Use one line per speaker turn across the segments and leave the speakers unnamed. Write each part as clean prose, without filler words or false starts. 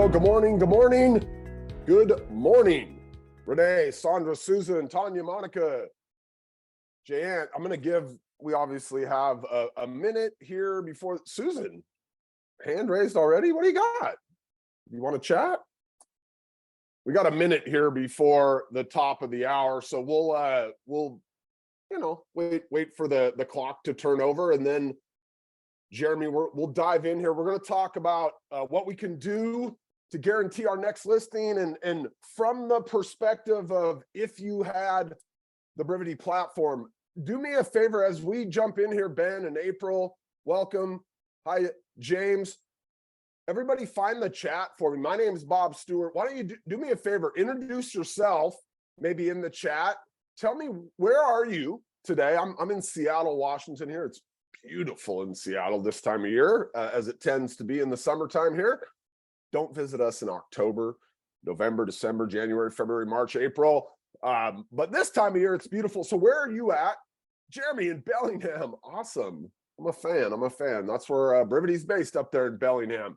Well, good morning, good morning, good morning. Renee, Sandra, Susan, Tanya, Monica, Jan. We obviously have a minute here before Susan. Hand raised already? What do you got? You want to chat? We got a minute here before the top of the hour, so we'll wait for the clock to turn over, and then Jeremy, we'll dive in here. We're going to talk about what we can do to guarantee our next listing, and from the perspective of if you had the Brivity platform. Do me a favor as we jump in here, Ben and April, welcome. Hi, James. Everybody find the chat for me. My name is Bob Stewart. Why don't you do me a favor, introduce yourself, maybe in the chat. Tell me, where are you today? I'm in Seattle, Washington here. It's beautiful in Seattle this time of year, as it tends to be in the summertime here. Don't visit us in October, November, December, January, February, March, April. But this time of year, it's beautiful. So where are you at? Jeremy in Bellingham. Awesome. I'm a fan. That's where Brivity's based, up there in Bellingham.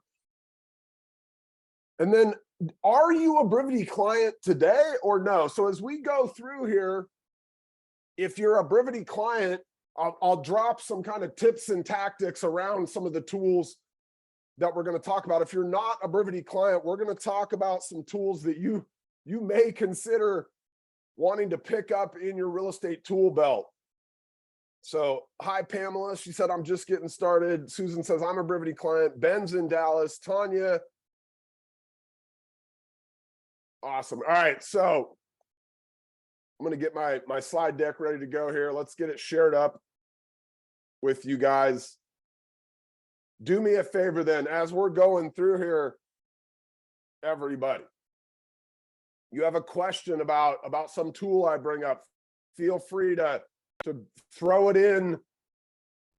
And then, are you a Brivity client today or no? So as we go through here, if you're a Brivity client, I'll drop some kind of tips and tactics around some of the tools that we're going to talk about. If you're not a Brivity client, we're going to talk about some tools that you may consider wanting to pick up in your real estate tool belt. So, hi, Pamela. She said, I'm just getting started. Susan says, I'm a Brivity client. Ben's in Dallas. Tanya. Awesome. All right. So I'm going to get my slide deck ready to go here. Let's get it shared up with you guys. Do me a favor then, as we're going through here, everybody, you have a question about some tool I bring up, feel free to throw it in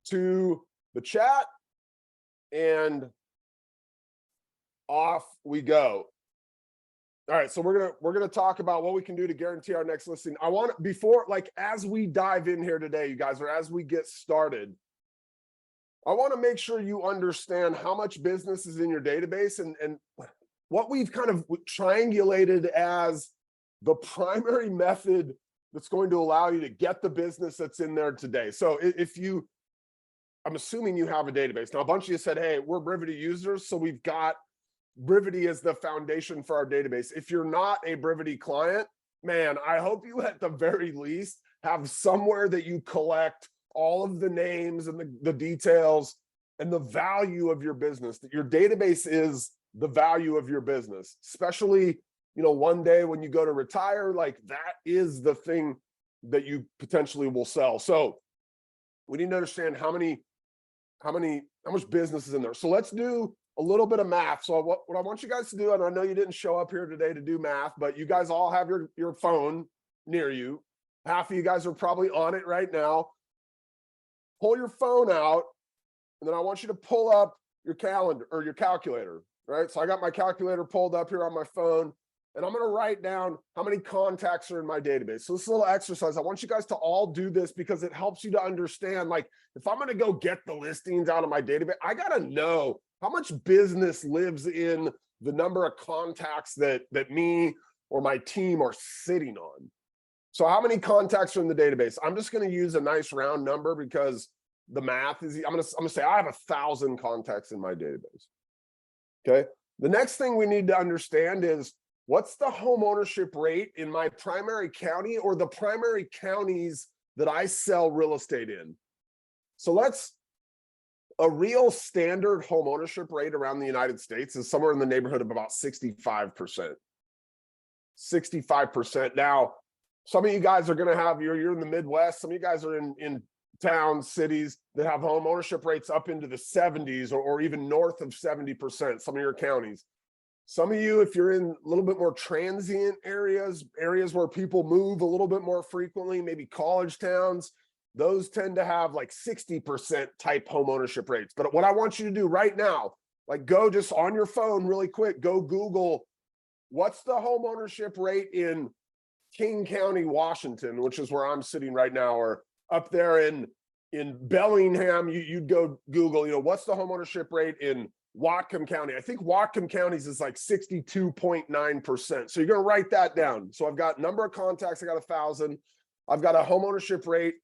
to the chat, and off we go. All right, so we're gonna talk about what we can do to guarantee our next listing. I want, before, as we dive in here today, you guys, or as we get started, I want to make sure you understand how much business is in your database and what we've kind of triangulated as the primary method that's going to allow you to get the business that's in there today. So I'm assuming you have a database. Now, a bunch of you said, hey, we're Brivity users, so we've got Brivity as the foundation for our database. If you're not a Brivity client, man, I hope you at the very least have somewhere that you collect all of the names and the details and the value of your business, that your database is the value of your business, especially, one day when you go to retire, that is the thing that you potentially will sell. So we need to understand how much business is in there. So let's do a little bit of math. So what I want you guys to do, and I know you didn't show up here today to do math, but you guys all have your phone near you. Half of you guys are probably on it right now. Pull your phone out, and then I want you to pull up your calendar or your calculator, right? So I got my calculator pulled up here on my phone, and I'm going to write down how many contacts are in my database. So this little exercise, I want you guys to all do this because it helps you to understand, if I'm going to go get the listings out of my database, I got to know how much business lives in the number of contacts that me or my team are sitting on. So how many contacts are in the database? I'm just going to use a nice round number because the math is, I'm going to say I have 1,000 contacts in my database. Okay. The next thing we need to understand is, what's the home ownership rate in my primary county or the primary counties that I sell real estate in? So a real standard home ownership rate around the United States is somewhere in the neighborhood of about 65%. 65%. Now, some of you guys are going to have, you're in the Midwest. Some of you guys are in towns, cities that have home ownership rates up into the 70s or even north of 70%, some of your counties. Some of you, if you're in a little bit more transient areas where people move a little bit more frequently, maybe college towns, those tend to have 60% type home ownership rates. But what I want you to do right now, go just on your phone really quick, go Google, what's the home ownership rate in King County, Washington, which is where I'm sitting right now, or up there in in Bellingham, you'd go Google, what's the homeownership rate in Whatcom County? I think Whatcom County's is like 62.9%. So you're going to write that down. So I've got number of contacts. I got 1,000. I've got a homeownership rate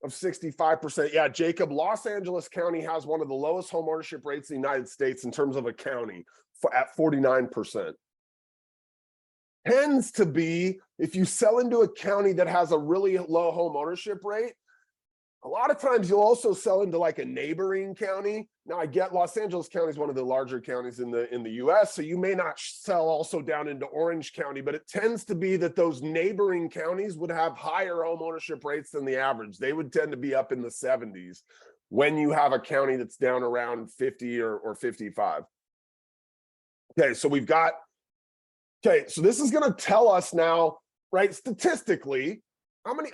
of 65%. Yeah, Jacob, Los Angeles County has one of the lowest homeownership rates in the United States in terms of a county at 49%. Tends to be, if you sell into a county that has a really low homeownership rate, a lot of times you'll also sell into like a neighboring county. Now I get Los Angeles County is one of the larger counties in the US, so you may not sell also down into Orange County, but it tends to be that those neighboring counties would have higher home ownership rates than the average. They would tend to be up in the 70s when you have a county that's down around 50 or 55. Okay, so we've got, so this is going to tell us now, right, statistically, how many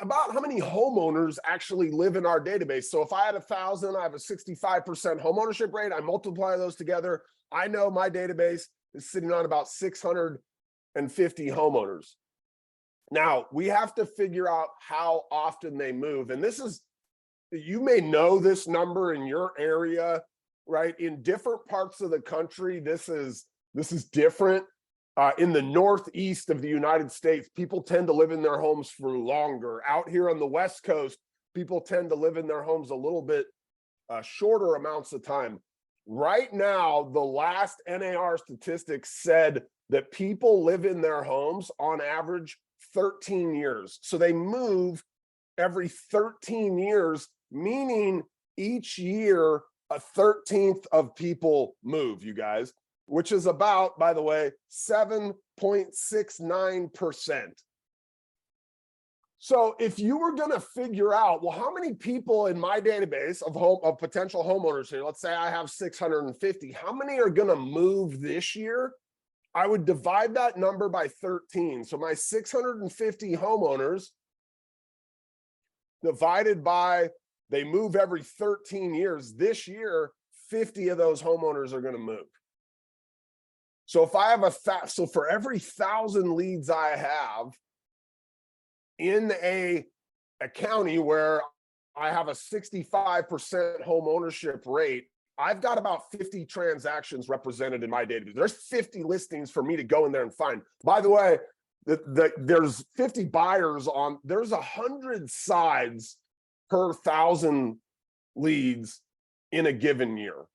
homeowners actually live in our database. So if I had 1,000, I have a 65% homeownership rate. I multiply those together. I know my database is sitting on about 650 homeowners. Now we have to figure out how often they move. And this is, you may know this number in your area, right? In different parts of the country, this is different. In the Northeast of the United States, people tend to live in their homes for longer. Out here on the West Coast, people tend to live in their homes a little bit shorter amounts of time. Right now, the last NAR statistics said that people live in their homes on average 13 years. So they move every 13 years, meaning each year a 13th of people move, you guys, which is about, by the way, 7.69%. So if you were going to figure out, well, how many people in my database of potential homeowners here, let's say I have 650, how many are going to move this year? I would divide that number by 13. So my 650 homeowners divided by, they move every 13 years. This year, 50 of those homeowners are going to move. So if I have so for every 1,000 leads I have in a county where I have a 65% home ownership rate, I've got about 50 transactions represented in my database. There's 50 listings for me to go in there and find. By the way, there's 50 buyers on, there's 100 sides per 1,000 leads in a given year.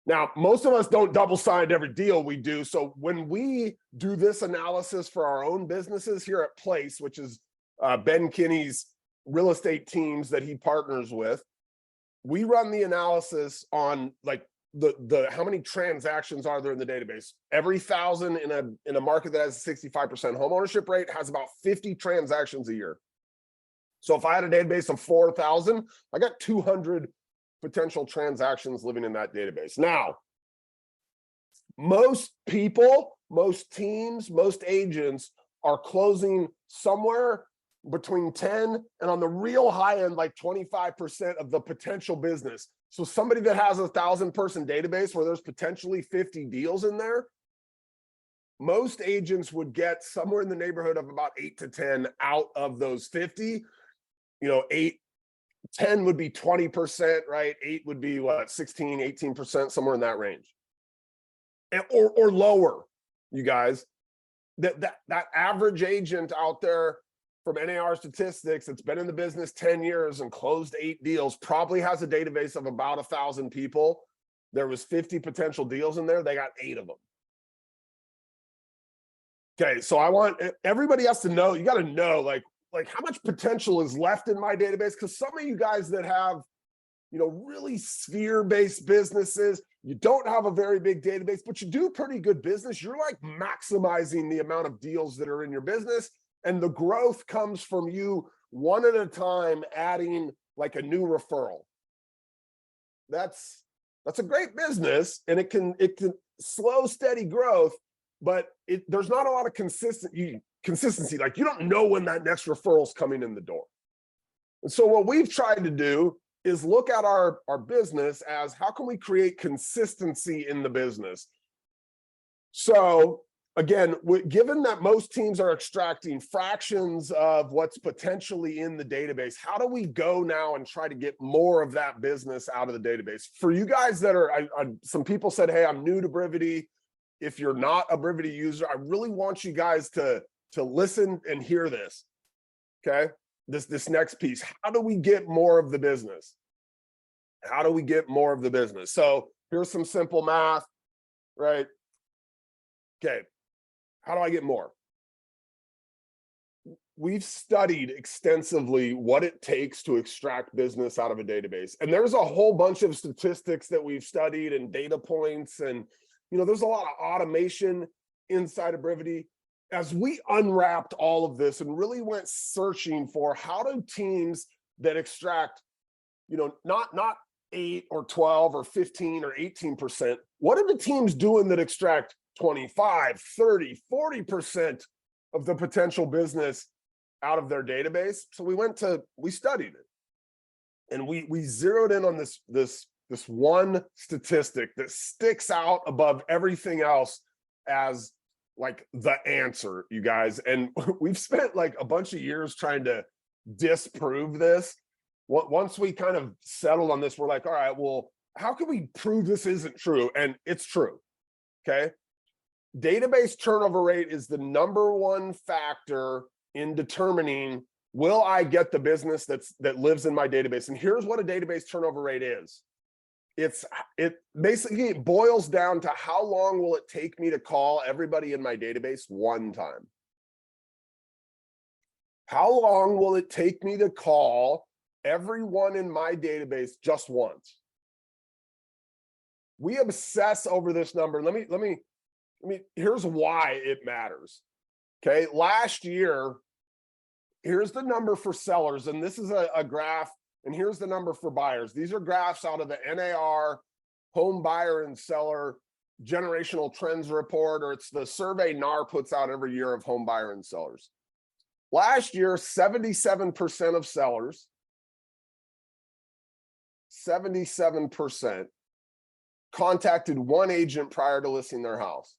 Now, most of us don't double side every deal we do. So when we do this analysis for our own businesses here at Place, which is Ben Kinney's real estate teams that he partners with, we run the analysis on like the how many transactions are there in the database. Every 1,000 in a market that has a 65% home ownership rate has about 50 transactions a year. So if I had a database of 4,000, I got 200 potential transactions living in that database. Now, most people, most teams, most agents are closing somewhere between 10 and on the real high end, like 25% of the potential business. So somebody that has a 1,000-person database where there's potentially 50 deals in there, most agents would get somewhere in the neighborhood of about 8 to 10 out of those 50. 10 would be 20%, right? 8 would be what, 16, 18%, somewhere in that range. Or lower, you guys. That average agent out there from NAR statistics that's been in the business 10 years and closed 8 deals probably has a database of about 1,000 people. There was 50 potential deals in there. They got 8 of them. Okay, so I want everybody has to know, you got to know like how much potential is left in my database, because some of you guys that have, really sphere-based businesses, you don't have a very big database, but you do pretty good business. You're like maximizing the amount of deals that are in your business, and the growth comes from you one at a time adding like a new referral. That's a great business, and it can slow, steady growth, but there's not a lot of consistency. Like you don't know when that next referral's coming in the door. And so what we've tried to do is look at our business as how can we create consistency in the business. So again, given that most teams are extracting fractions of what's potentially in the database, how do we go now and try to get more of that business out of the database? For you guys that are, some people said, hey, I'm new to Brivity. If you're not a Brivity user, I really want you guys to listen and hear this, okay? This next piece. How do we get more of the business? How do we get more of the business? So here's some simple math, right? Okay, how do I get more? We've studied extensively what it takes to extract business out of a database. And there's a whole bunch of statistics that we've studied and data points. And, you know, there's a lot of automation inside of Brivity. As we unwrapped all of this and really went searching for how do teams that extract, you know, not 8 or 12 or 15 or 18%, what are the teams doing that extract 25, 30, 40% of the potential business out of their database? So we studied it, and we zeroed in on this one statistic that sticks out above everything else as like the answer, you guys. And we've spent like a bunch of years trying to disprove this. Once we kind of settled on this, we're like, all right, well, how can we prove this isn't true? And it's true, okay? Database turnover rate is the #1 factor in determining, will I get the business that lives in my database? And here's what a database turnover rate is. It basically boils down to how long will it take me to call everybody in my database one time? How long will it take me to call everyone in my database just once? We obsess over this number. Let me, here's why it matters. Okay, last year, here's the number for sellers, and this is a graph, and here's the number for buyers. These are graphs out of the NAR Home Buyer and Seller Generational Trends Report, or it's the survey NAR puts out every year of home buyer and sellers. Last year, 77% of sellers, 77% contacted one agent prior to listing their house.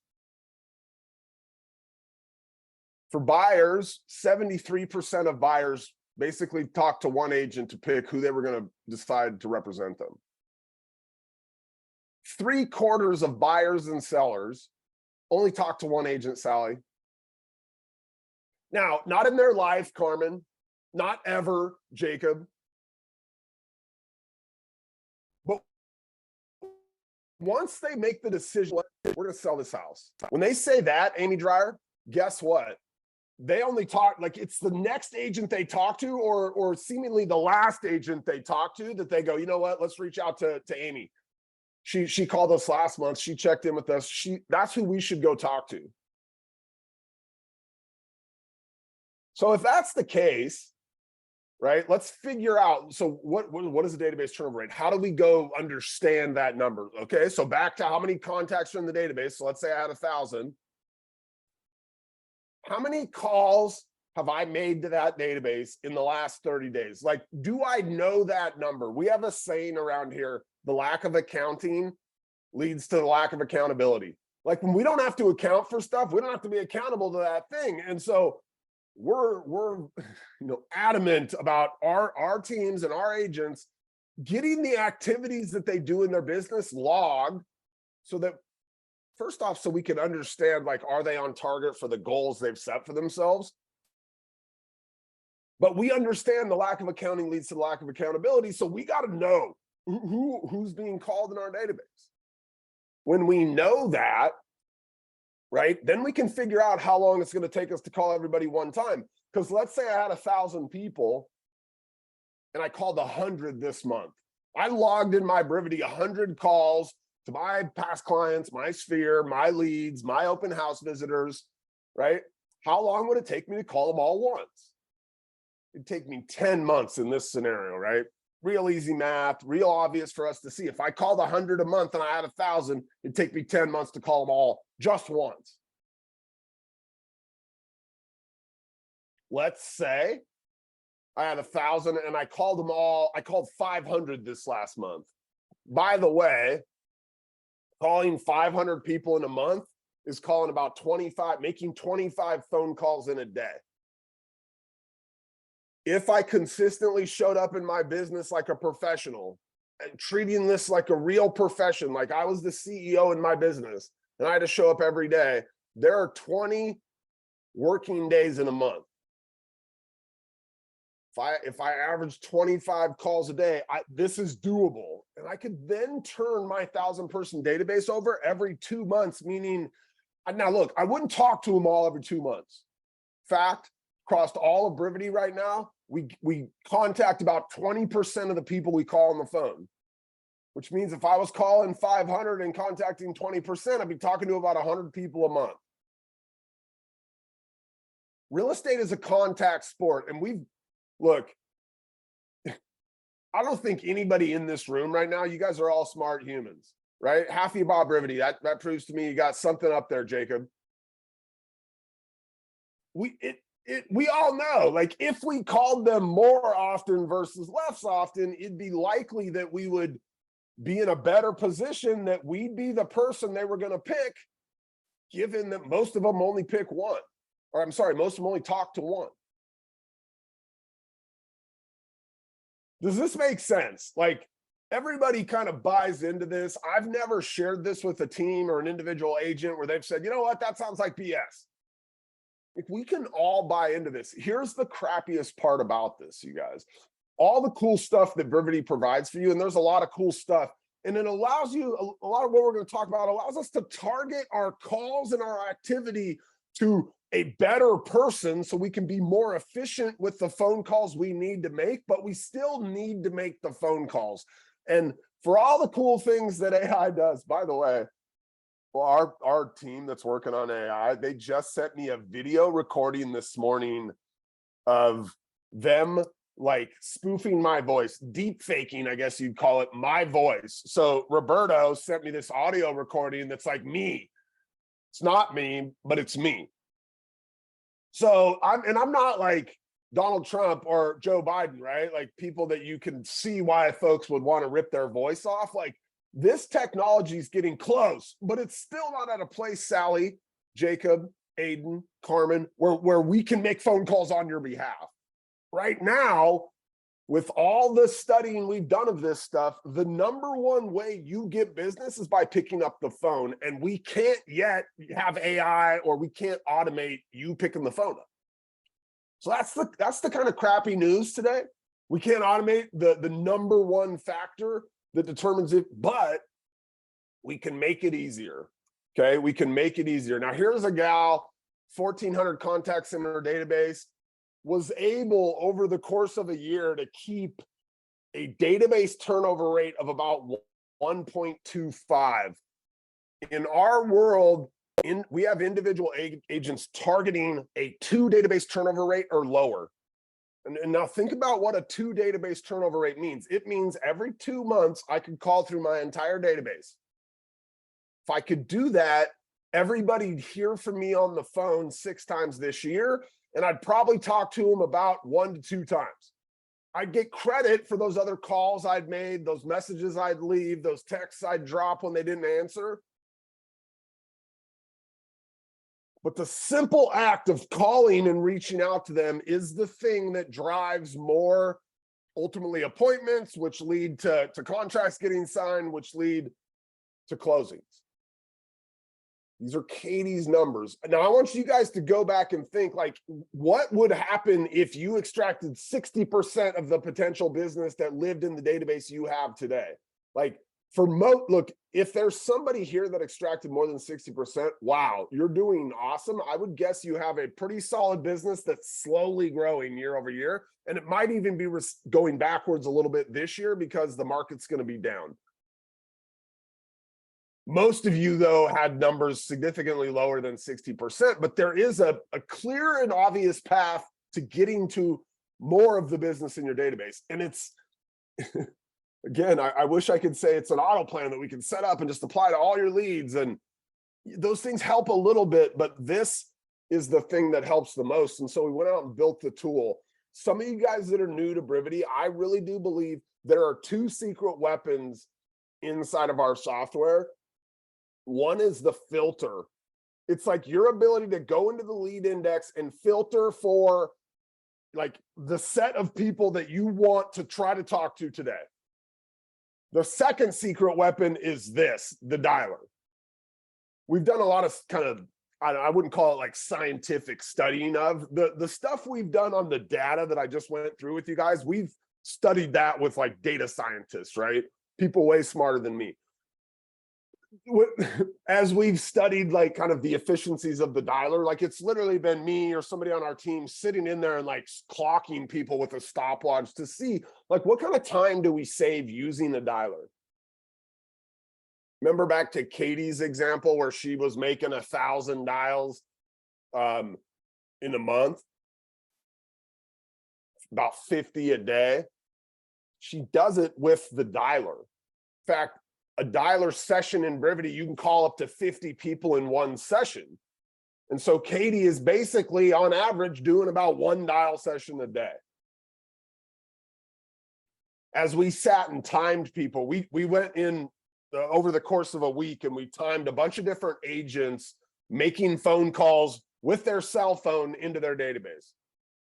For buyers, 73% of buyers basically talked to one agent to pick who they were going to decide to represent them. 3/4 of buyers and sellers only talk to one agent, Sally. Now, not in their life, Carmen, not ever, Jacob. But once they make the decision, we're going to sell this house. When they say that, Amy Dreyer, guess what? They only talk, like it's the next agent they talk to, or seemingly the last agent they talk to, that they go, you know what, let's reach out to Amy. She called us last month. She checked in with us. That's who we should go talk to. So if that's the case, right, let's figure out, so what is the database turnover rate? How do we go understand that number? Okay, so back to how many contacts are in the database. So let's say I had 1,000. How many calls have I made to that database in the last 30 days? Like, do I know that number? We have a saying around here, the lack of accounting leads to the lack of accountability. Like, when we don't have to account for stuff, we don't have to be accountable to that thing. And so we're adamant about our teams and our agents getting the activities that they do in their business logged, so that, first off, so we can understand, like, are they on target for the goals they've set for themselves? But we understand the lack of accounting leads to the lack of accountability. So we got to know who's being called in our database. When we know that, right, then we can figure out how long it's going to take us to call everybody one time. Because let's say I had 1,000 people and I called 100 this month. I logged in my Brivity 100 calls to my past clients, my sphere, my leads, my open house visitors, right? How long would it take me to call them all once? It'd take me 10 months in this scenario, right? Real easy math, real obvious for us to see. If I called 100 a month and I had 1,000, it'd take me 10 months to call them all just once. Let's say I had 1,000 and I called them all. I called 500 this last month. By the way, calling 500 people in a month is calling about 25, making 25 phone calls in a day. If I consistently showed up in my business like a professional and treating this like a real profession, like I was the CEO in my business and I had to show up every day, there are 20 working days in a month. If I average 25 calls a day, this is doable. And I could then turn my 1,000-person database over every 2 months, meaning, now look, I wouldn't talk to them all every 2 months. Fact, across all of Brivity right now, we contact about 20% of the people we call on the phone, which means if I was calling 500 and contacting 20%, I'd be talking to about 100 people a month. Real estate is a contact sport, and look, I don't think anybody in this room right now, you guys are all smart humans, right? Half of you Bob Brivity, that proves to me you got something up there, Jacob. We all know, like, if we called them more often versus less often, it'd be likely that we would be in a better position, that we'd be the person they were going to pick, given that most of them only pick one. Or I'm sorry, most of them only talk to one. Does this make sense? Like, everybody kind of buys into this. I've never shared this with a team or an individual agent where they've said, you know what, that sounds like BS. If we can all buy into this, here's the crappiest part about this, you guys. All the cool stuff that Brivity provides for you, and there's a lot of cool stuff, and it allows you, a lot of what we're going to talk about allows us to target our calls and our activity to a better person so we can be more efficient with the phone calls we need to make, but we still need to make the phone calls. And for all the cool things that AI does, by the way, well, our team that's working on AI, they just sent me a video recording this morning of them like spoofing my voice, deep faking, I guess you'd call it, my voice. So Roberto sent me this audio recording that's like me. It's not me, but it's me. So I'm not like Donald Trump or Joe Biden, right? Like people that you can see why folks would want to rip their voice off. Like, this technology is getting close, but it's still not at a place, Sally, Jacob, Aiden, Carmen, where we can make phone calls on your behalf. Right now, with all the studying we've done of this stuff, the number one way you get business is by picking up the phone, and we can't yet have AI, or we can't automate you picking the phone up. So that's the kind of crappy news today. We can't automate the number one factor that determines it, but we can make it easier. Okay, we can make it easier. Now, here's a gal, 1,400 contacts in her database, was able over the course of a year to keep a database turnover rate of about 1.25. In our world, we have individual agents targeting a 2 database turnover rate or lower. And now think about what a 2 database turnover rate means. It means every 2 months, I could call through my entire database. If I could do that, everybody'd hear from me on the phone 6 times this year, and I'd probably talk to them about 1 to 2 times. I'd get credit for those other calls I'd made, those messages I'd leave, those texts I'd drop when they didn't answer. But the simple act of calling and reaching out to them is the thing that drives more, ultimately, appointments, which lead to contracts getting signed, which lead to closings. These are Katie's numbers. Now, I want you guys to go back and think, like, what would happen if you extracted 60% of the potential business that lived in the database you have today? Like, look, if there's somebody here that extracted more than 60%, wow, you're doing awesome. I would guess you have a pretty solid business that's slowly growing year over year. And it might even be going backwards a little bit this year because the market's going to be down. Most of you, though, had numbers significantly lower than 60%, but there is a clear and obvious path to getting to more of the business in your database. And it's, again, I wish I could say it's an auto plan that we can set up and just apply to all your leads. And those things help a little bit, but this is the thing that helps the most. And so we went out and built the tool. Some of you guys that are new to Brivity, I really do believe there are 2 secret weapons inside of our software. One is the filter. It's like your ability to go into the lead index and filter for like the set of people that you want to try to talk to today. The second secret weapon is this, the dialer. We've done a lot of kind of, I wouldn't call it like scientific studying of the stuff we've done on the data that I just went through with you guys. We've studied that with like data scientists, right? People way smarter than me. As we've studied like kind of the efficiencies of the dialer, like it's literally been me or somebody on our team sitting in there and like clocking people with a stopwatch to see like what kind of time do we save using the dialer. Remember back to Katie's example where she was making 1,000 dials in a month, about 50 a day. She does it with the dialer. In fact, a dialer session in Brivity, you can call up to 50 people in one session. And so Katie is basically on average doing about 1 dial session a day. As we sat and timed people, we went in over the course of a week and we timed a bunch of different agents making phone calls with their cell phone into their database.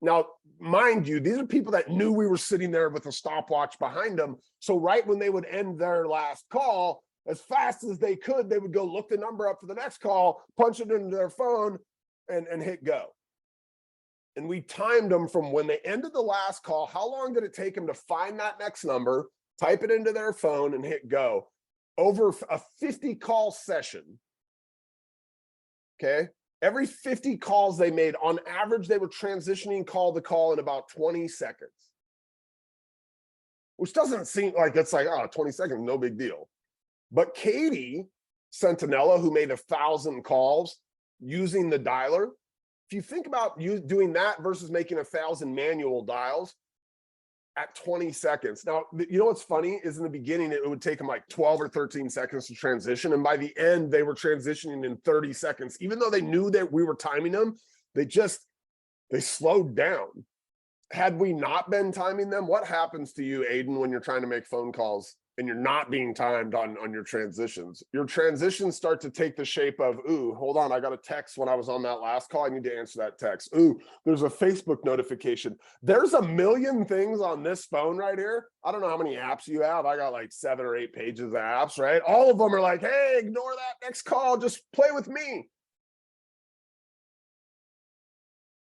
Now, mind you, these are people that knew we were sitting there with a stopwatch behind them. So right when they would end their last call, as fast as they could, they would go look the number up for the next call, punch it into their phone, and hit go. And we timed them from when they ended the last call, how long did it take them to find that next number, type it into their phone, and hit go? Over a 50 call session, okay? Every 50 calls they made, on average, they were transitioning call to call in about 20 seconds. Which doesn't seem like it's like, oh, 20 seconds, no big deal. But Katie Centinella, who made 1,000 calls using the dialer, if you think about you doing that versus making 1,000 manual dials at 20 seconds. Now, you know what's funny is in the beginning, it would take them like 12 or 13 seconds to transition. And by the end, they were transitioning in 30 seconds. Even though they knew that we were timing them, they slowed down. Had we not been timing them, what happens to you, Aiden, when you're trying to make phone calls and you're not being timed on your transitions? Your transitions start to take the shape of, ooh, hold on, I got a text when I was on that last call. I need to answer that text. Ooh, there's a Facebook notification. There's a million things on this phone right here. I don't know how many apps you have. I got like 7 or 8 pages of apps, right? All of them are like, hey, ignore that next call. Just play with me.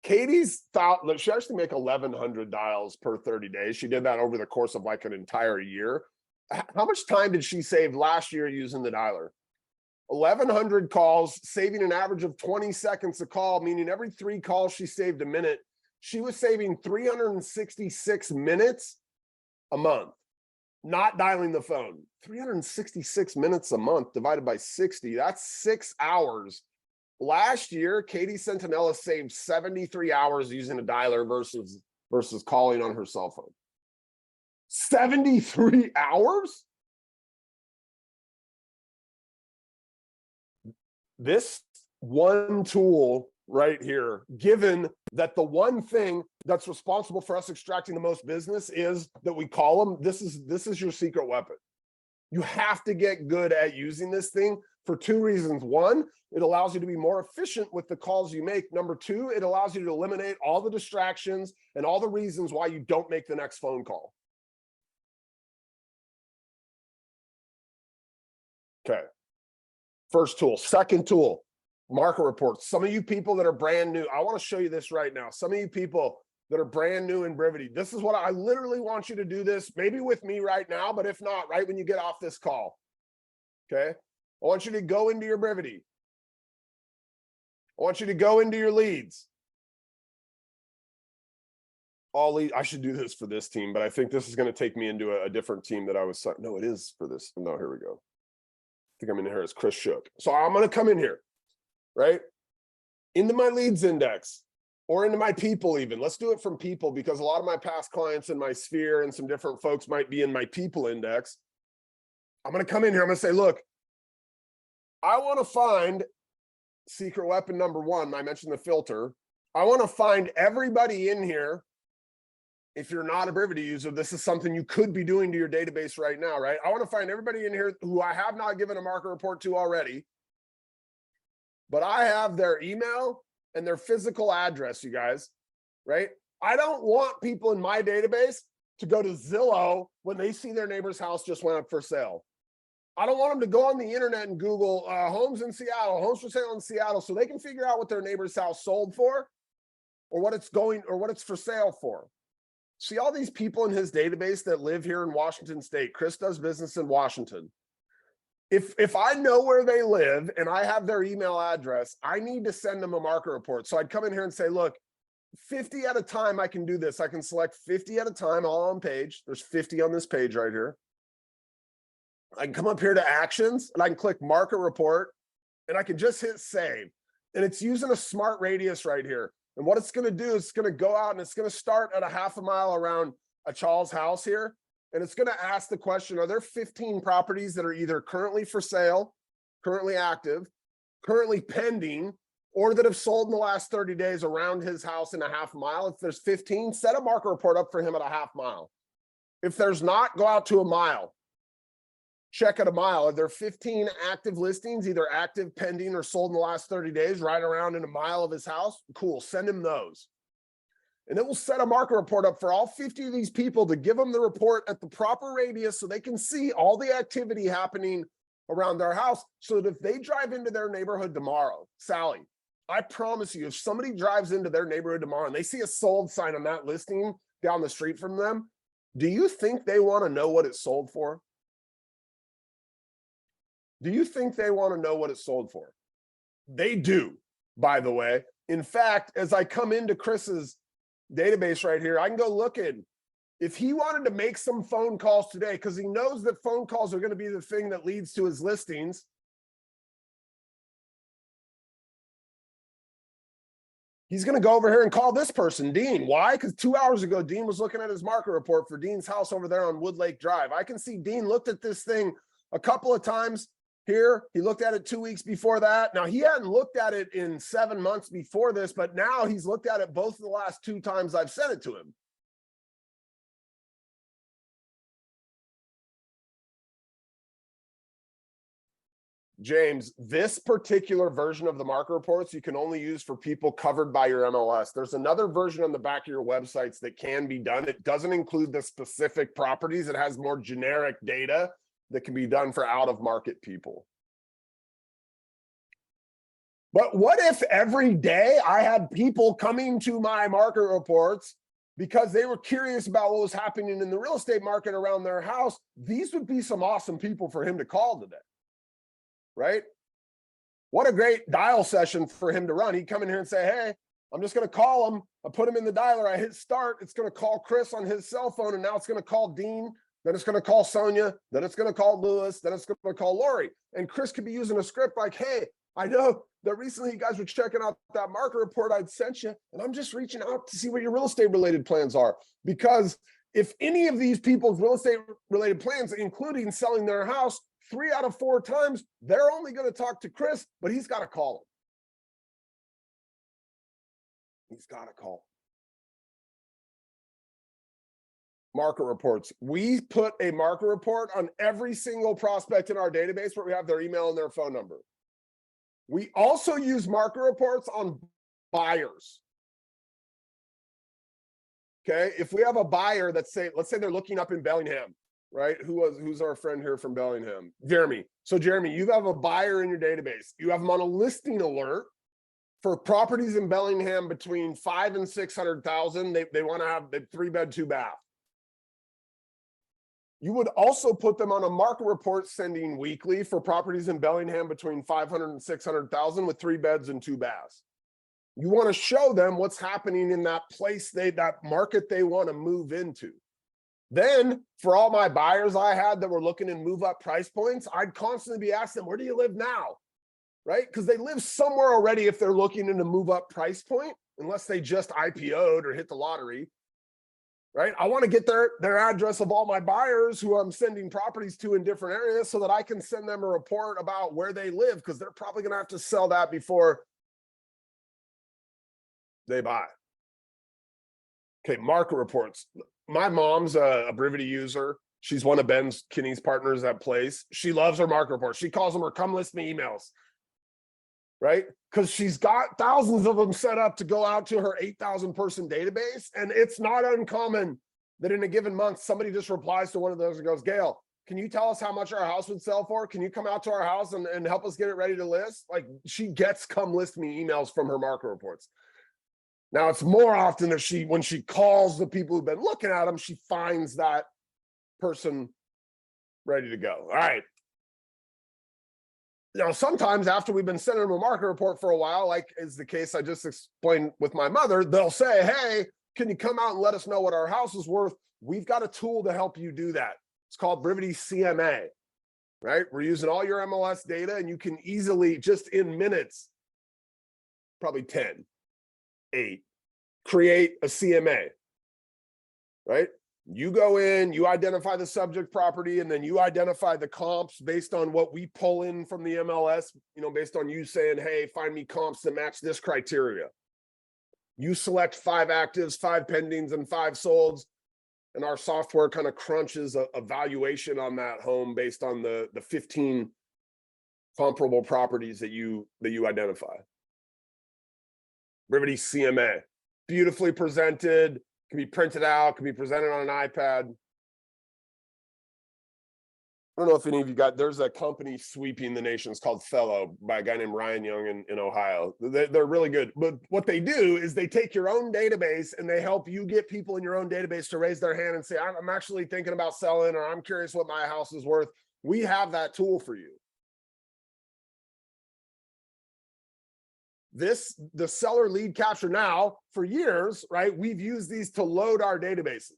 Katie's thought, look, she actually make 1,100 dials per 30 days. She did that over the course of like an entire year. How much time did she save last year using the dialer? 1,100 calls, saving an average of 20 seconds a call, meaning every 3 calls she saved a minute. She was saving 366 minutes a month, not dialing the phone. 366 minutes a month divided by 60, that's 6 hours. Last year, Katie Centinella saved 73 hours using a dialer versus calling on her cell phone. 73 hours? This one tool right here, given that the one thing that's responsible for us extracting the most business is that we call them, this is your secret weapon. You have to get good at using this thing for 2 reasons. 1, it allows you to be more efficient with the calls you make. Number 2, it allows you to eliminate all the distractions and all the reasons why you don't make the next phone call. Okay. First tool. Second tool, market reports. Some of you people that are brand new, I want to show you this right now. Some of you people that are brand new in Brivity, this is what I literally want you to do this, maybe with me right now, but if not, right when you get off this call. Okay. I want you to go into your Brivity. I want you to go into your leads. All lead. I should do this for this team, but I think this is going to take me into a different team that I was. No, it is for this. No, here we go. I think I'm in here as Chris Shook. So I'm going to come in here, right? Into my leads index or into my people even. Let's do it from people because a lot of my past clients in my sphere and some different folks might be in my people index. I'm going to come in here. I'm going to say, look, I want to find secret weapon number 1. I mentioned the filter. I want to find everybody in here. If you're not a Brivity user, this is something you could be doing to your database right now, right? I want to find everybody in here who I have not given a market report to already. but I have their email and their physical address, you guys, right? I don't want people in my database to go to Zillow when they see their neighbor's house just went up for sale. I don't want them to go on the internet and Google homes in Seattle, homes for sale in Seattle, so they can figure out what their neighbor's house sold for or what it's going or what it's for sale for. See all these people in his database that live here in Washington State. Chris does business in Washington. If I know where they live and I have their email address, I need to send them a market report. So I'd come in here and say, look, 50 at a time, I can do this. I can select 50 at a time, all on page. There's 50 on this page right here. I can come up here to actions and I can click market report and I can just hit save. And it's using a smart radius right here. And what it's going to do is it's going to go out and it's going to start at a half a mile around a Charles house here. And it's going to ask the question, are there 15 properties that are either currently for sale, currently active, currently pending, or that have sold in the last 30 days around his house in a half mile? If there's 15, set a market report up for him at a half mile. If there's not, go out to a mile. Check at a mile. Are there 15 active listings, either active, pending, or sold in the last 30 days, right around in a mile of his house? Cool, send him those. And it will set a market report up for all 50 of these people to give them the report at the proper radius so they can see all the activity happening around their house, so that if they drive into their neighborhood tomorrow, Sally, I promise you, if somebody drives into their neighborhood tomorrow and they see a sold sign on that listing down the street from them, do you think they want to know what it sold for? Do you think they want to know what it sold for? They do, by the way. In fact, as I come into Chris's database right here, I can go look at if he wanted to make some phone calls today, because he knows that phone calls are going to be the thing that leads to his listings. He's going to go over here and call this person, Dean. Why? Because 2 hours ago, Dean was looking at his market report for Dean's house over there on Wood Lake Drive. I can see Dean looked at this thing a couple of times here. He looked at it 2 weeks before that. Now, he hadn't looked at it in 7 months before this, but now he's looked at it both of the last 2 times I've sent it to him. James, this particular version of the market reports you can only use for people covered by your MLS. There's another version on the back of your websites that can be done. It doesn't include the specific properties. It has more generic data that can be done for out-of-market people. But what if every day I had people coming to my market reports because they were curious about what was happening in the real estate market around their house? These would be some awesome people for him to call today. Right? What a great dial session for him to run. He'd come in here and say, hey, I'm just going to call him. I put him in the dialer. I hit start. It's going to call Chris on his cell phone. And now it's going to call Dean. Then it's going to call Sonia. Then it's going to call Lewis. Then it's going to call Lori. And Chris could be using a script like, hey, I know that recently you guys were checking out that market report I'd sent you. And I'm just reaching out to see what your real estate related plans are. Because if any of these people's real estate related plans, including selling their house, 3 out of 4 times, they're only going to talk to Chris, but he's got to call him. He's got to call. Market reports. We put a market report on every single prospect in our database where we have their email and their phone number. We also use market reports on buyers. Okay, if we have a buyer that let's say they're looking up in Bellingham, right? Who's our friend here from Bellingham? Jeremy. So Jeremy, you have a buyer in your database. You have them on a listing alert for properties in Bellingham between 500,000 and 600,000. They want to have a 3-bed, 2-bath. You would also put them on a market report sending weekly for properties in Bellingham between 500,000 and 600,000 with 3 beds and 2 baths. You want to show them what's happening in that place, that market they want to move into. Then for all my buyers I had that were looking in move up price points, I'd constantly be asking them, where do you live now? Right? Because they live somewhere already if they're looking in a move up price point, unless they just IPO'd or hit the lottery. Right? I want to get their address of all my buyers who I'm sending properties to in different areas so that I can send them a report about where they live, because they're probably going to have to sell that before they buy. Okay, market reports. My mom's a Brivity user. She's one of Ben Kinney's partners at Place. She loves her market reports. She calls them her come list me emails. right? Because she's got thousands of them set up to go out to her 8,000 person database. And it's not uncommon that in a given month, somebody just replies to one of those and goes, Gail, can you tell us how much our house would sell for? Can you come out to our house and help us get it ready to list? Like, she gets come list me emails from her market reports. Now, it's more often that when she calls the people who've been looking at them, she finds that person ready to go. All right. Now, sometimes after we've been sending them a market report for a while, like is the case I just explained with my mother, they'll say, hey, can you come out and let us know what our house is worth? We've got a tool to help you do that. It's called Brivity CMA, right? We're using all your MLS data, and you can easily, just in minutes, probably 10, 8, create a CMA, right? You go in, you identify the subject property, and then you identify the comps based on what we pull in from the MLS, based on you saying, hey, find me comps that match this criteria. You select 5 actives, 5 pendings, and 5 solds, and our software kind of crunches a valuation on that home based on the 15 comparable properties that you identify. Brivity CMA, beautifully presented, can be printed out, can be presented on an iPad. I don't know if any of you there's a company sweeping the nation. It's called Fellow by a guy named Ryan Young in Ohio. They're really good. But what they do is they take your own database and they help you get people in your own database to raise their hand and say, I'm actually thinking about selling, or I'm curious what my house is worth. We have that tool for you. The seller lead capture now, for years, right? We've used these to load our databases.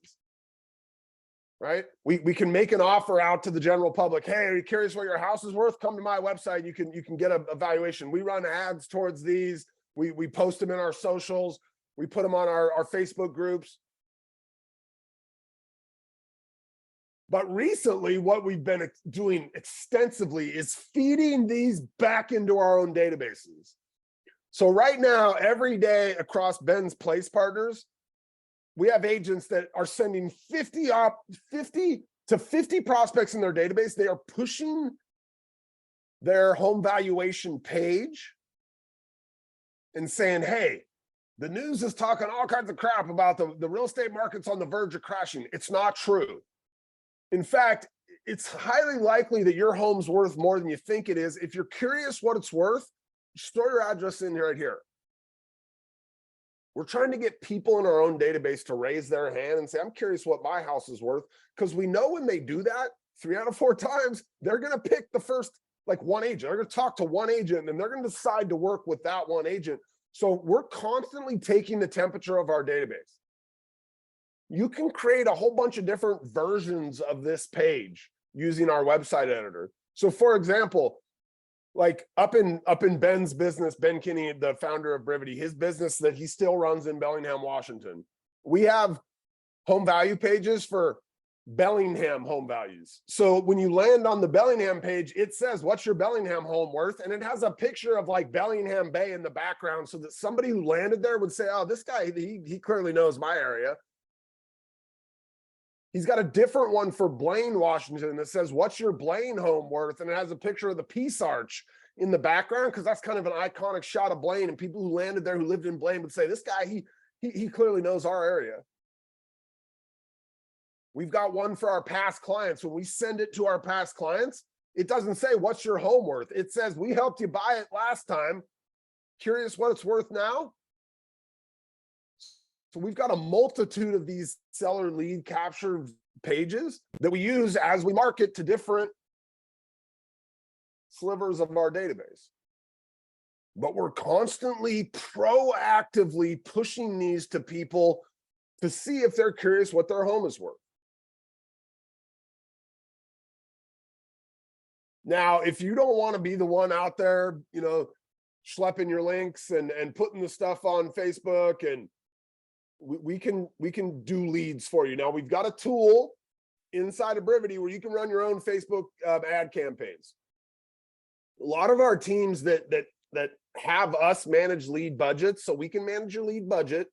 Right? We can make an offer out to the general public. Hey, are you curious what your house is worth? Come to my website. You can get a valuation. We run ads towards these. We post them in our socials. We put them on our Facebook groups. But recently, what we've been doing extensively is feeding these back into our own databases. So right now, every day across Ben's Place Partners, we have agents that are sending 50 to 50 prospects in their database. They are pushing their home valuation page and saying, hey, the news is talking all kinds of crap about the real estate market's on the verge of crashing. It's not true. In fact, it's highly likely that your home's worth more than you think it is. If you're curious what it's worth, just throw your address in right here. We're trying to get people in our own database to raise their hand and say, I'm curious what my house is worth, because we know when they do that, 3 out of 4 times, they're going to pick the first, one agent. They're going to talk to one agent, and they're going to decide to work with that one agent. So we're constantly taking the temperature of our database. You can create a whole bunch of different versions of this page using our website editor. So for example, up in Ben's business, Ben Kinney, the founder of Brivity, his business that he still runs in Bellingham, Washington. We have home value pages for Bellingham home values. So when you land on the Bellingham page, it says, what's your Bellingham home worth? And it has a picture of Bellingham Bay in the background, so that somebody who landed there would say, oh, this guy, he clearly knows my area. He's got a different one for Blaine, Washington, that says, what's your Blaine home worth? And it has a picture of the Peace Arch in the background, because that's kind of an iconic shot of Blaine. And people who landed there, who lived in Blaine, would say, this guy, he clearly knows our area. We've got one for our past clients. When we send it to our past clients, it doesn't say, what's your home worth? It says, we helped you buy it last time. Curious what it's worth now? So we've got a multitude of these seller lead capture pages that we use as we market to different slivers of our database. But we're constantly proactively pushing these to people to see if they're curious what their home is worth. Now, if you don't want to be the one out there, schlepping your links and putting the stuff on Facebook, and we can do leads for you. Now, we've got a tool inside of Brivity where you can run your own Facebook ad campaigns. A lot of our teams that have us manage lead budgets, so we can manage your lead budget.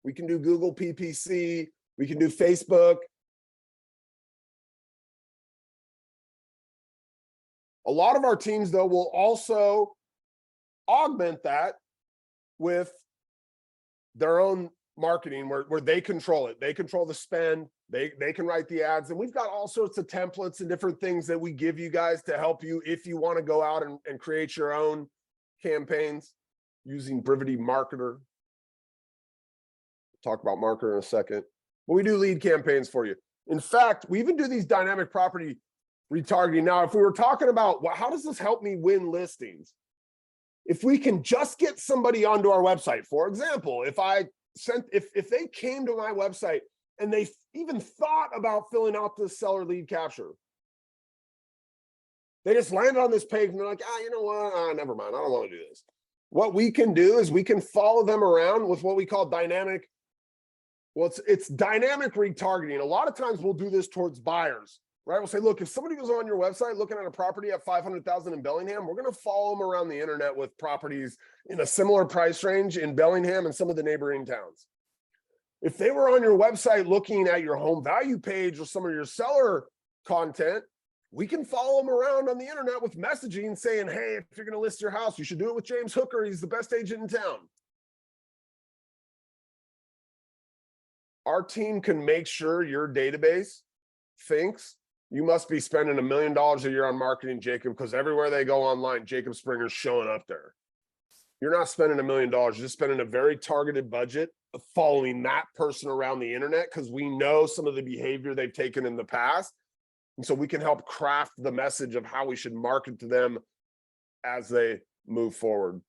We can do Google PPC, we can do Facebook. A lot of our teams, though, will also augment that with their own marketing where they control it. They control the spend. They can write the ads. And we've got all sorts of templates and different things that we give you guys to help you if you want to go out and create your own campaigns using Brivity Marketer. We'll talk about Marketer in a second. But we do lead campaigns for you. In fact, we even do these dynamic property retargeting. Now, if we were talking about, well, how does this help me win listings? If we can just get somebody onto our website, for example, if they came to my website and they even thought about filling out this seller lead capture, they just landed on this page and they're like, you know what? Never mind. I don't want to do this. What we can do is we can follow them around with what we call dynamic. Well, it's dynamic retargeting. A lot of times we'll do this towards buyers, right? We'll say, look, if somebody goes on your website looking at a property at 500,000 in Bellingham, we're going to follow them around the internet with properties in a similar price range in Bellingham and some of the neighboring towns. If they were on your website looking at your home value page or some of your seller content, we can follow them around on the internet with messaging saying, hey, if you're going to list your house, you should do it with James Hooker. He's the best agent in town. Our team can make sure your database thinks you must be spending $1 million a year on marketing, Jacob, because everywhere they go online, Jacob Springer's showing up there. You're not spending $1 million. You're just spending a very targeted budget of following that person around the internet because we know some of the behavior they've taken in the past. And so we can help craft the message of how we should market to them as they move forward.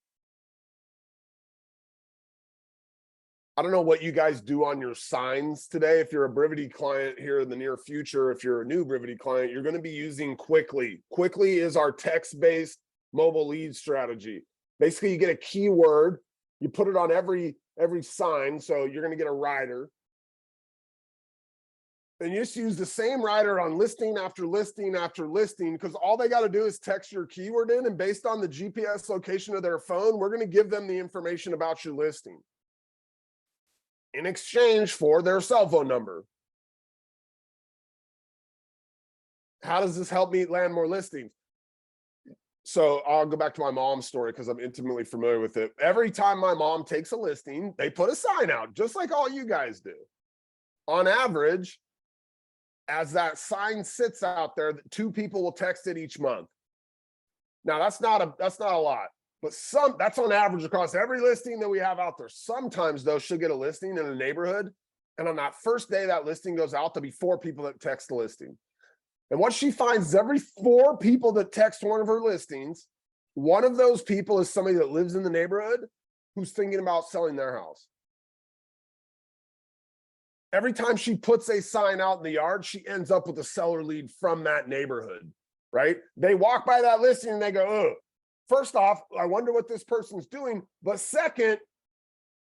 I don't know what you guys do on your signs today. If you're a Brivity client here in the near future, if you're a new Brivity client, you're going to be using Quickly. Quickly is our text-based mobile lead strategy. Basically, you get a keyword, you put it on every sign, so you're going to get a rider. And you just use the same rider on listing after listing after listing, because all they got to do is text your keyword in, and based on the GPS location of their phone, we're going to give them the information about your listing in exchange for their cell phone number. How does this help me land more listings? So I'll go back to my mom's story because I'm intimately familiar with it. Every time my mom takes a listing, they put a sign out, just like all you guys do. On average, as that sign sits out there, 2 people will text it each month. Now that's not a lot. But that's on average across every listing that we have out there. Sometimes, though, she'll get a listing in a neighborhood, and on that first day that listing goes out, there'll be 4 people that text the listing. And what she finds is every 4 people that text one of her listings, one of those people is somebody that lives in the neighborhood who's thinking about selling their house. Every time she puts a sign out in the yard, she ends up with a seller lead from that neighborhood, right? They walk by that listing and they go, oh. First off, I wonder what this person's doing. But second,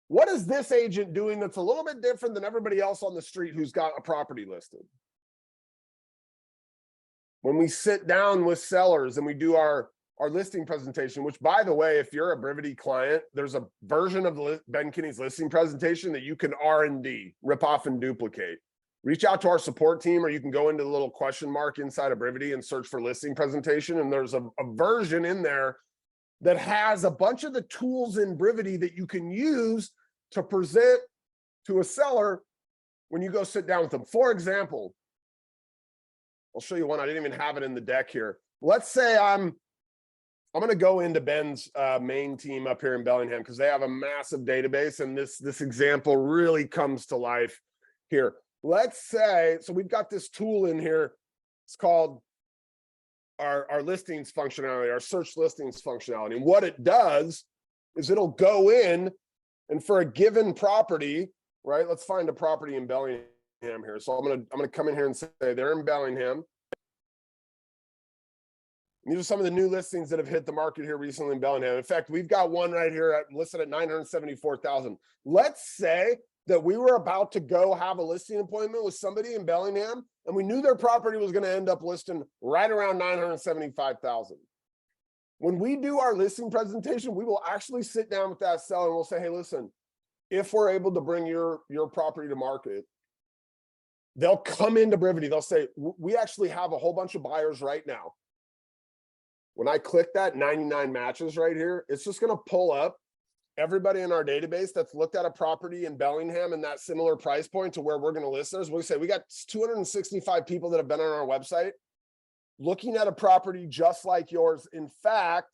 what is this agent doing that's a little bit different than everybody else on the street who's got a property listed? When we sit down with sellers and we do our listing presentation, which, by the way, if you're a Brivity client, there's a version of Ben Kinney's listing presentation that you can R&D, rip off and duplicate. Reach out to our support team, or you can go into the little question mark inside of Brivity and search for listing presentation. And there's a version in there that has a bunch of the tools in Brivity that you can use to present to a seller when you go sit down with them. For example, I'll show you one. I didn't even have it in the deck here. Let's say I'm going to go into Ben's main team up here in Bellingham because they have a massive database, and this example really comes to life here. Let's say, so we've got this tool in here. It's called our listings functionality, our search listings functionality. And what it does is it'll go in, and for a given property, right? Let's find a property in Bellingham here. So I'm gonna come in here and say they're in Bellingham. And these are some of the new listings that have hit the market here recently in Bellingham. In fact, we've got one right here listed at 974,000. Let's say that we were about to go have a listing appointment with somebody in Bellingham, and we knew their property was going to end up listing right around 975,000. When we do our listing presentation, we will actually sit down with that seller and we'll say, hey, listen, if we're able to bring your property to market, they'll come into Brivity. They'll say, we actually have a whole bunch of buyers right now. when I click that 99 matches right here, it's just going to pull up everybody in our database that's looked at a property in Bellingham in that similar price point to where we're going to list those. We say we got 265 people that have been on our website looking at a property just like yours. In fact,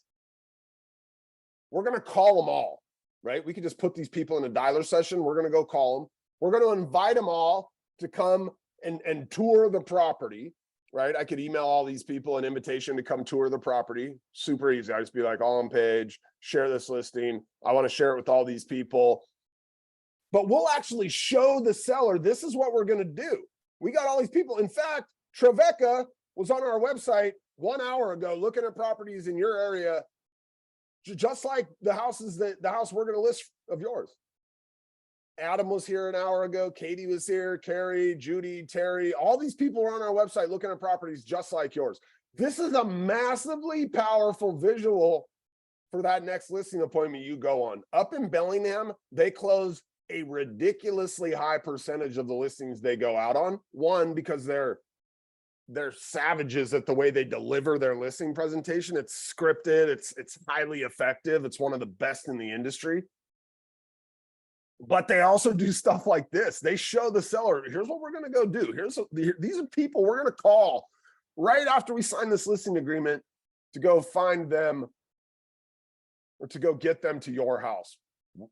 we're going to call them all, right? We could just put these people in a dialer session. We're going to go call them. We're going to invite them all to come and tour the property, right? I could email all these people an invitation to come tour the property. Super easy. I just be like, all on page, share this listing. I want to share it with all these people. But we'll actually show the seller, this is what we're going to do. We got all these people. In fact, Trevecca was on our website 1 hour ago looking at properties in your area, just like the house we're going to list of yours. Adam was here an hour ago. Katie was here. Carrie, Judy, Terry, all these people were on our website looking at properties just like yours. This is a massively powerful visual for that next listing appointment you go on. Up in Bellingham, they close a ridiculously high percentage of the listings they go out on. One, because they're savages at the way they deliver their listing presentation. It's scripted, it's highly effective. It's one of the best in the industry. But they also do stuff like this. They show the seller, here's what we're going to go do. These are people we're going to call right after we sign this listing agreement to go find them or to go get them to your house.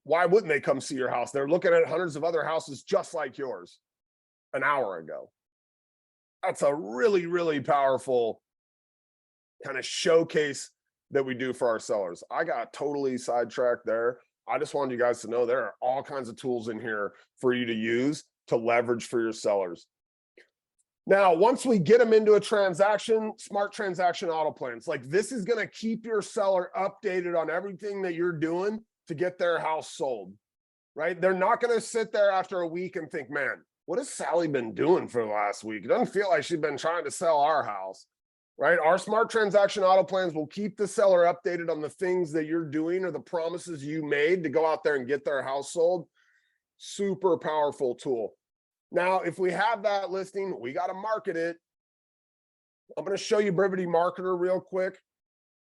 Why wouldn't they come see your house? They're looking at hundreds of other houses just like yours an hour ago. That's a really, really powerful kind of showcase that we do for our sellers. I got totally sidetracked there. I just wanted you guys to know there are all kinds of tools in here for you to use to leverage for your sellers. Now, once we get them into a transaction, smart transaction auto plans, like this is going to keep your seller updated on everything that you're doing to get their house sold, right? They're not going to sit there after a week and think, man, what has Sally been doing for the last week? It doesn't feel like she's been trying to sell our house. Right? Our smart transaction auto plans will keep the seller updated on the things that you're doing or the promises you made to go out there and get their house sold. Super powerful tool. Now, if we have that listing, we got to market it. I'm going to show you Brivity Marketer real quick.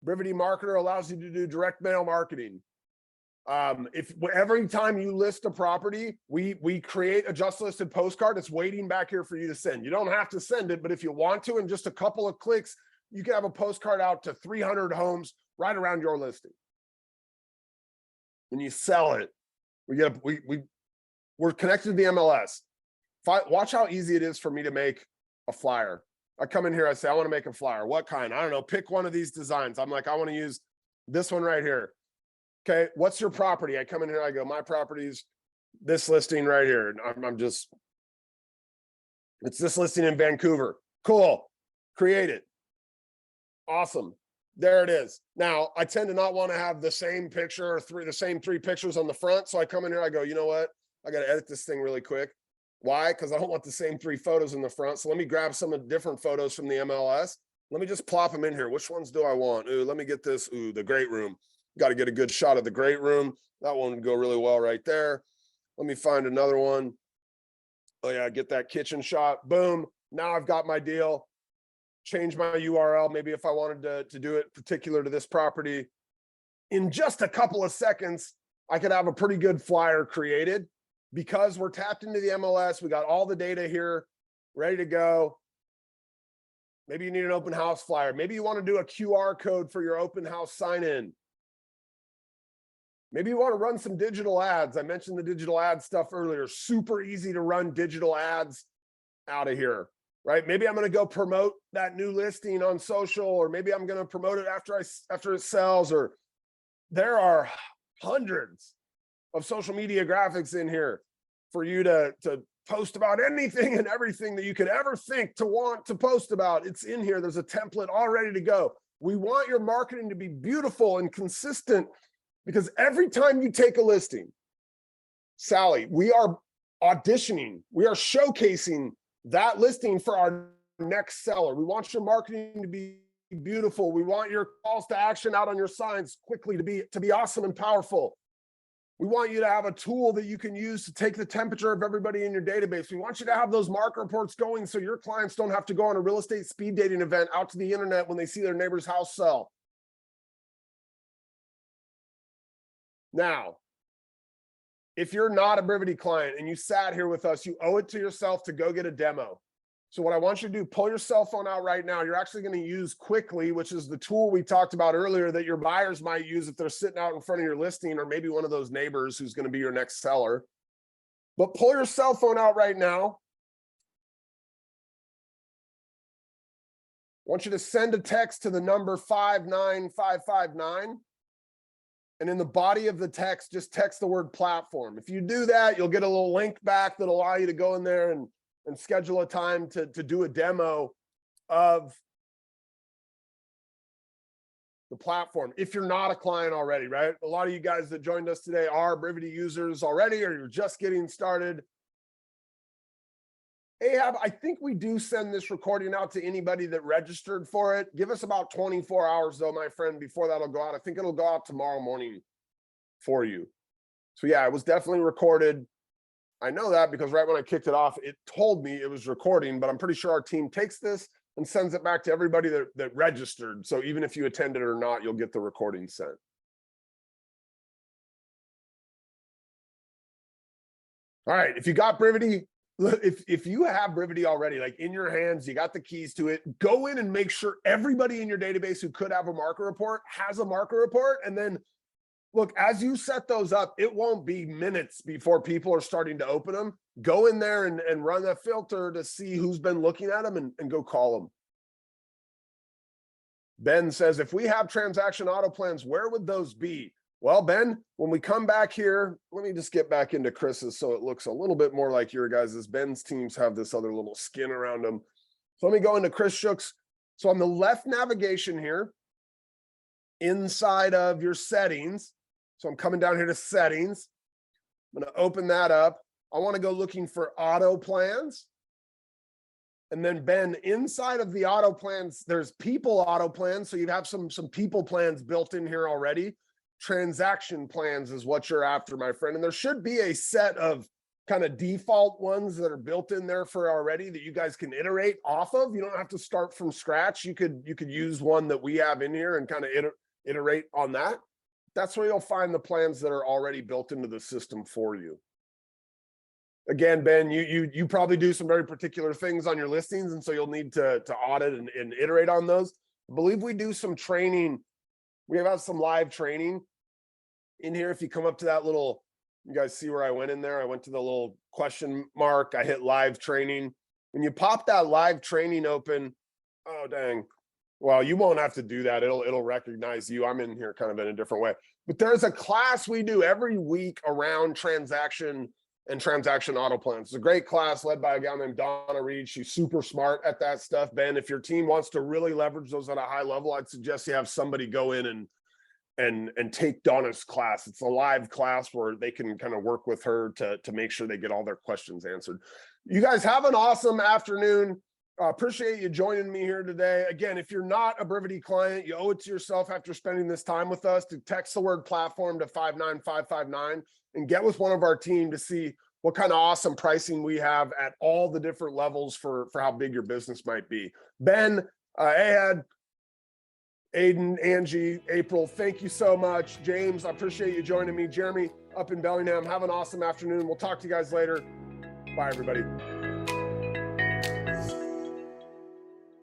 Brivity Marketer allows you to do direct mail marketing. If every time you list a property, we create a just listed postcard. It's waiting back here for you to send. You don't have to send it, but if you want to, in just a couple of clicks, you can have a postcard out to 300 homes right around your listing. When you sell it, we're connected to the MLS. Watch how easy it is for me to make a flyer. I come in here, I say, I want to make a flyer. What kind? I don't know. Pick one of these designs. I'm like, I want to use this one right here. Okay, what's your property? I come in here, I go, my property's this listing right here. It's this listing in Vancouver. Cool, create it. Awesome, there it is. Now, I tend to not want to have the same picture or the same three pictures on the front. So I come in here, I go, you know what? I got to edit this thing really quick. Why? Because I don't want the same three photos in the front. So let me grab some of different photos from the MLS. Let me just plop them in here. Which ones do I want? Ooh, let me get this. Ooh, the great room. Got to get a good shot of the great room. That one would go really well right there. Let me find another one. Oh yeah, get that kitchen shot. Boom. Now I've got my deal. Change my URL. Maybe if I wanted to do it particular to this property. In just a couple of seconds, I could have a pretty good flyer created because we're tapped into the MLS. We got all the data here ready to go. Maybe you need an open house flyer. Maybe you want to do a QR code for your open house sign in. Maybe you want to run some digital ads. I mentioned the digital ad stuff earlier. Super easy to run digital ads out of here, right? Maybe I'm going to go promote that new listing on social, or maybe I'm going to promote it after it sells. Or there are hundreds of social media graphics in here for you to post about anything and everything that you could ever think to want to post about. It's in here. There's a template all ready to go. We want your marketing to be beautiful and consistent. Because every time you take a listing, Sally, we are auditioning, we are showcasing that listing for our next seller. We want your marketing to be beautiful. We want your calls to action out on your signs quickly to be awesome and powerful. We want you to have a tool that you can use to take the temperature of everybody in your database. We want you to have those market reports going so your clients don't have to go on a real estate speed dating event out to the internet when they see their neighbor's house sell. Now, if you're not a Brivity client and you sat here with us, you owe it to yourself to go get a demo. So what I want you to do, pull your cell phone out right now. You're actually going to use Quickly, which is the tool we talked about earlier that your buyers might use if they're sitting out in front of your listing, or maybe one of those neighbors who's going to be your next seller. But pull your cell phone out right now. I want you to send a text to the number 59559. And in the body of the text, just text the word platform. If you do that, you'll get a little link back that'll allow you to go in there and schedule a time to do a demo of the platform. If you're not a client already, right? A lot of you guys that joined us today are Brivity users already, or you're just getting started. Ahab, I think we do send this recording out to anybody that registered for it. Give us about 24 hours though, my friend, before that'll go out. I think it'll go out tomorrow morning for you. So yeah, it was definitely recorded. I know that because right when I kicked it off, it told me it was recording, but I'm pretty sure our team takes this and sends it back to everybody that registered. So even if you attended or not, you'll get the recording sent. All right, if you got Brivity, if you have Brivity already, like in your hands, you got the keys to it, go in and make sure everybody in your database who could have a marker report has a marker report. And then look, as you set those up, it won't be minutes before people are starting to open them. Go in there and run a filter to see who's been looking at them and go call them. Ben says, if we have transaction auto plans, where would those be? Well, Ben, when we come back here, let me just get back into Chris's so it looks a little bit more like your guys'. Ben's teams have this other little skin around them. So let me go into Chris Shook's. So on the left navigation here, inside of your settings, so I'm coming down here to settings. I'm going to open that up. I want to go looking for auto plans. And then Ben, inside of the auto plans, there's people auto plans. So you have some people plans built in here already. Transaction plans is what you're after, my friend. And there should be a set of kind of default ones that are built in there for already that you guys can iterate off of. You don't have to start from scratch. You could use one that we have in here and kind of iterate on that. That's where you'll find the plans that are already built into the system for you. Again, Ben, you probably do some very particular things on your listings, and so you'll need to audit and iterate on those. I believe we do some training. We have some live training in here. If you come up to that little, you guys see where I went in there? I went to the little question mark. I hit live training. When you pop that live training open, oh, dang. Well, you won't have to do that. It'll recognize you. I'm in here kind of in a different way. But there's a class we do every week around transaction and transaction auto plans. It's a great class led by a gal named Donna Reed. She's super smart at that stuff. Ben, if your team wants to really leverage those at a high level, I'd suggest you have somebody go in and take Donna's class. It's a live class where they can kind of work with her to make sure they get all their questions answered. You guys have an awesome afternoon. Appreciate you joining me here today. Again, if you're not a Brivity client, you owe it to yourself after spending this time with us to text the word platform to 59559 and get with one of our team to see what kind of awesome pricing we have at all the different levels for how big your business might be. Ben, Ahad, Aiden, Angie, April, thank you so much. James, I appreciate you joining me. Jeremy up in Bellingham, have an awesome afternoon. We'll talk to you guys later. Bye, everybody.